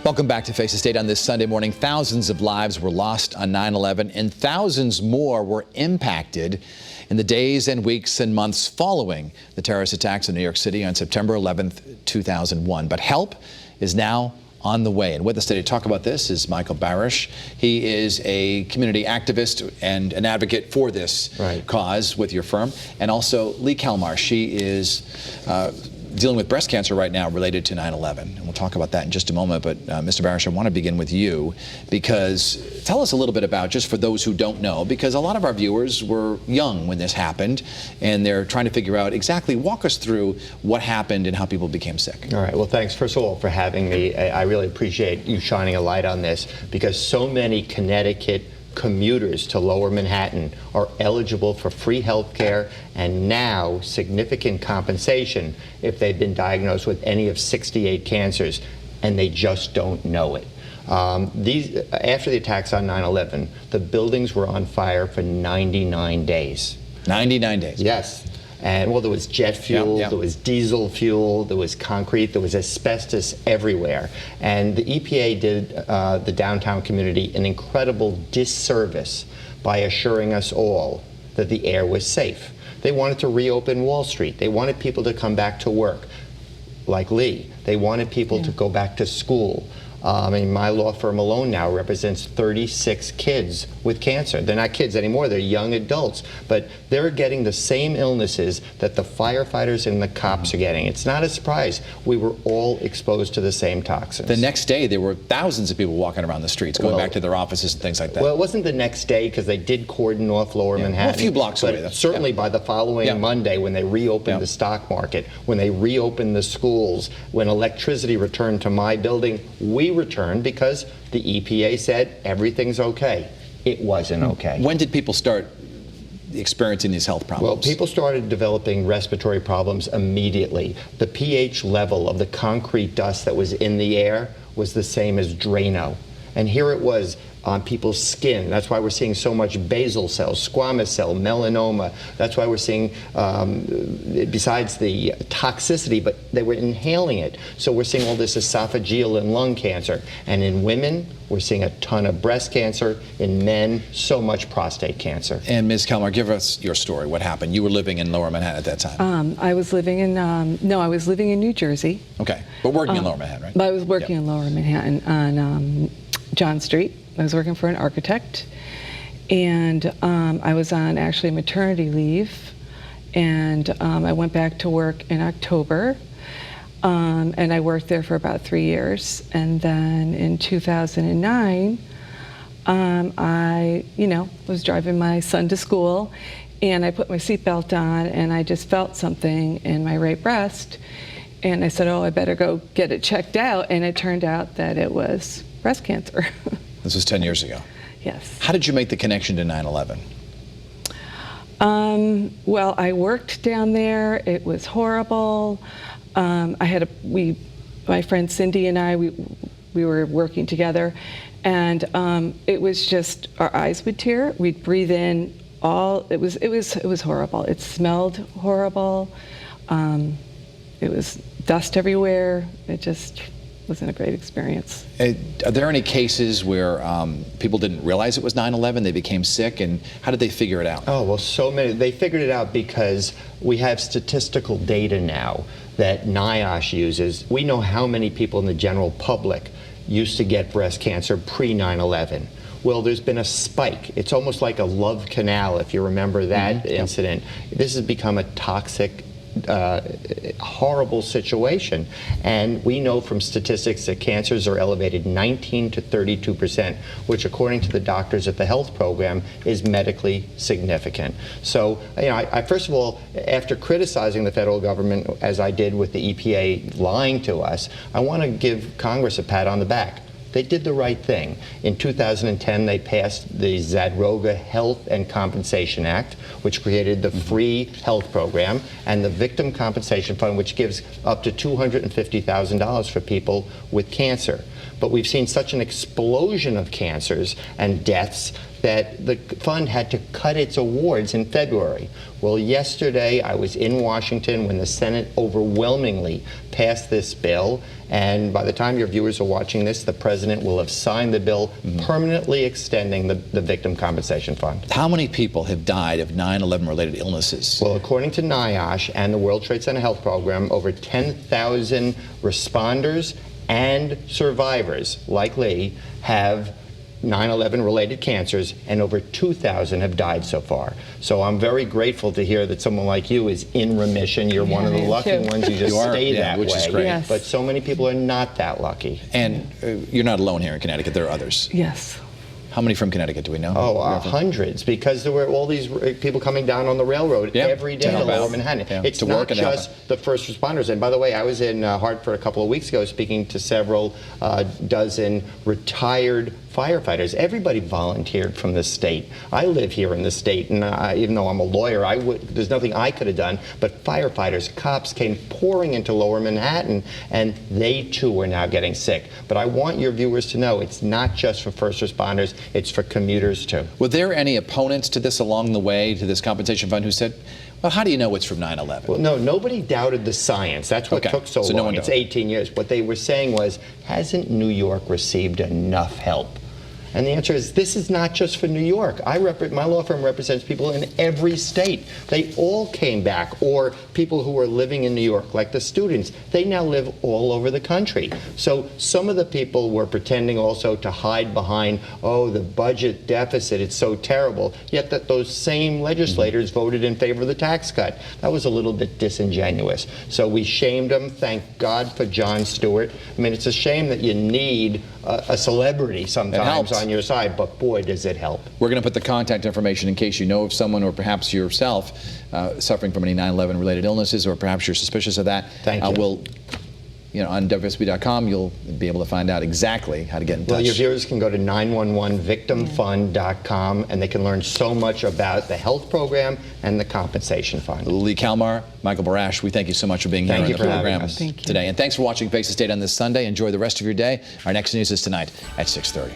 Welcome back to Face the State on this Sunday morning. Thousands of lives were lost on 9/11 and thousands more were impacted in the days and weeks and months following the terrorist attacks in New York City on September 11th, 2001. But help is now on the way. And with us today to talk about this is Michael Barish. He is a community activist and an advocate for this cause with your firm. And also Leigh Calmar. She is dealing with breast cancer right now related to 9/11. And we'll talk about that in just a moment. But Mr. Barish, I want to begin with you because tell us a little bit about, just for those who don't know, because a lot of our viewers were young when this happened and they're trying to figure out exactly, walk us through what happened and how people became sick. All right, well, thanks first of all for having me. I really appreciate you shining a light on this because so many Connecticut commuters to Lower Manhattan are eligible for free health care and now significant compensation if they've been diagnosed with any of 68 cancers and they just don't know it. After the attacks on 9/11, the buildings were on fire for 99 days. 99 days? Yes. And well, there was jet fuel, there was diesel fuel, there was concrete, there was asbestos everywhere. And the EPA did the downtown community an incredible disservice by assuring us all that the air was safe. They wanted to reopen Wall Street. They wanted people to come back to work, like Leigh. They wanted people to go back to school. I mean, my law firm alone now represents 36 kids with cancer. They're not kids anymore, they're young adults, but they're getting the same illnesses that the firefighters and the cops are getting. It's not a surprise. We were all exposed to the same toxins. The next day, there were thousands of people walking around the streets, going back to their offices and things like that. Well, it wasn't the next day because they did cordon off Lower Manhattan. Well, a few blocks away. But certainly by the following Monday, when they reopened the stock market, when they reopened the schools, when electricity returned to my building, we returned because the EPA said everything's okay. It wasn't okay. When did people start experiencing these health problems? Well, people started developing respiratory problems immediately. The pH level of the concrete dust that was in the air was the same as Drano. And here it was on people's skin. That's why we're seeing so much basal cell, squamous cell, melanoma. That's why we're seeing, besides the toxicity, but they were inhaling it. So we're seeing all this esophageal and lung cancer. And in women, we're seeing a ton of breast cancer. In men, so much prostate cancer. And Ms. Calmar, give us your story. What happened? You were living in Lower Manhattan at that time. I was living in, I was living in New Jersey. Okay, but working in Lower Manhattan, right? But I was working in Lower Manhattan on John Street. I was working for an architect, and I was on actually maternity leave, and I went back to work in October, and I worked there for about 3 years, and then in 2009, I, was driving my son to school, and I put my seatbelt on, and I just felt something in my right breast, and I said, oh, I better go get it checked out, and it turned out that it was breast cancer. This was 10 years ago. Yes. How did you make the connection to 9/11? Well, I worked down there. It was horrible. My friend Cindy and I, we were working together, and it was just, our eyes would tear. We'd breathe in it was horrible. It smelled horrible. It was dust everywhere. It just wasn't a great experience. Are there any cases where people didn't realize it was 9/11, they became sick, and how did they figure it out? Oh, well, so many. They figured it out because we have statistical data now that NIOSH uses. We know how many people in the general public used to get breast cancer pre-9/11. Well, there's been a spike. It's almost like a love canal, if you remember that incident. This has become a toxic, horrible situation, and we know from statistics that cancers are elevated 19 to 32%, which according to the doctors at the health program is medically significant. So, I first of all, after criticizing the federal government as I did with the EPA lying to us, I want to give Congress a pat on the back. They did the right thing. In 2010, they passed the Zadroga Health and Compensation Act, which created the free health program, and the Victim Compensation Fund, which gives up to $250,000 for people with cancer. but we've seen such an explosion of cancers and deaths that the fund had to cut its awards in February. Well, yesterday I was in Washington when the Senate overwhelmingly passed this bill, and by the time your viewers are watching this, the president will have signed the bill permanently extending the Victim Compensation Fund. How many people have died of 9/11 related illnesses? Well, according to NIOSH and the World Trade Center Health Program, over 10,000 responders and survivors like Leigh have 9/11 related cancers, and over 2,000 have died so far. So I'm very grateful to hear that someone like you is in remission. You're one of the lucky ones. You just stay that which way. is great. Yes. But so many people are not that lucky. And you're not alone here in Connecticut. There are others. Yes. How many from Connecticut do we know? Oh, hundreds, because there were all these people coming down on the railroad every day to Lower Manhattan. Yeah, It's to not work and just help. the first responders. And by the way, I was in Hartford a couple of weeks ago speaking to several dozen retired firefighters. Everybody volunteered from the state. I live here in the state, and even though I'm a lawyer, there's nothing I could have done. But firefighters, cops came pouring into Lower Manhattan, and they too are now getting sick. But I want your viewers to know it's not just for first responders, it's for commuters too. Were there any opponents to this along the way, to this compensation fund, who said, well, how do you know it's from 9/11? Well, no, nobody doubted the science. That's what took so long. No one it's doubted. 18 years. What they were saying was, hasn't New York received enough help? And the answer is, this is not just for New York. My law firm represents people in every state. They all came back, or people who are living in New York, like the students. They now live all over the country. So some of the people were pretending also to hide behind, oh, the budget deficit, it's so terrible, yet that those same legislators voted in favor of the tax cut. That was a little bit disingenuous. So we shamed them. Thank God for Jon Stewart. I mean, it's a shame that you need a celebrity sometimes on your side, but boy, does it help. We're going to put the contact information in case you know of someone, or perhaps yourself, suffering from any 9/11 related illnesses, or perhaps you're suspicious of that. Thank you. On WSB.com, you'll be able to find out exactly how to get in touch. Well, your viewers can go to 911victimfund.com, and they can learn so much about the health program and the compensation fund. Leigh Calmar, Michael Barash, we thank you so much for being here on the program Thank you. today. And thanks for watching Face the State on this Sunday. Enjoy the rest of your day. Our next news is tonight at 6:30.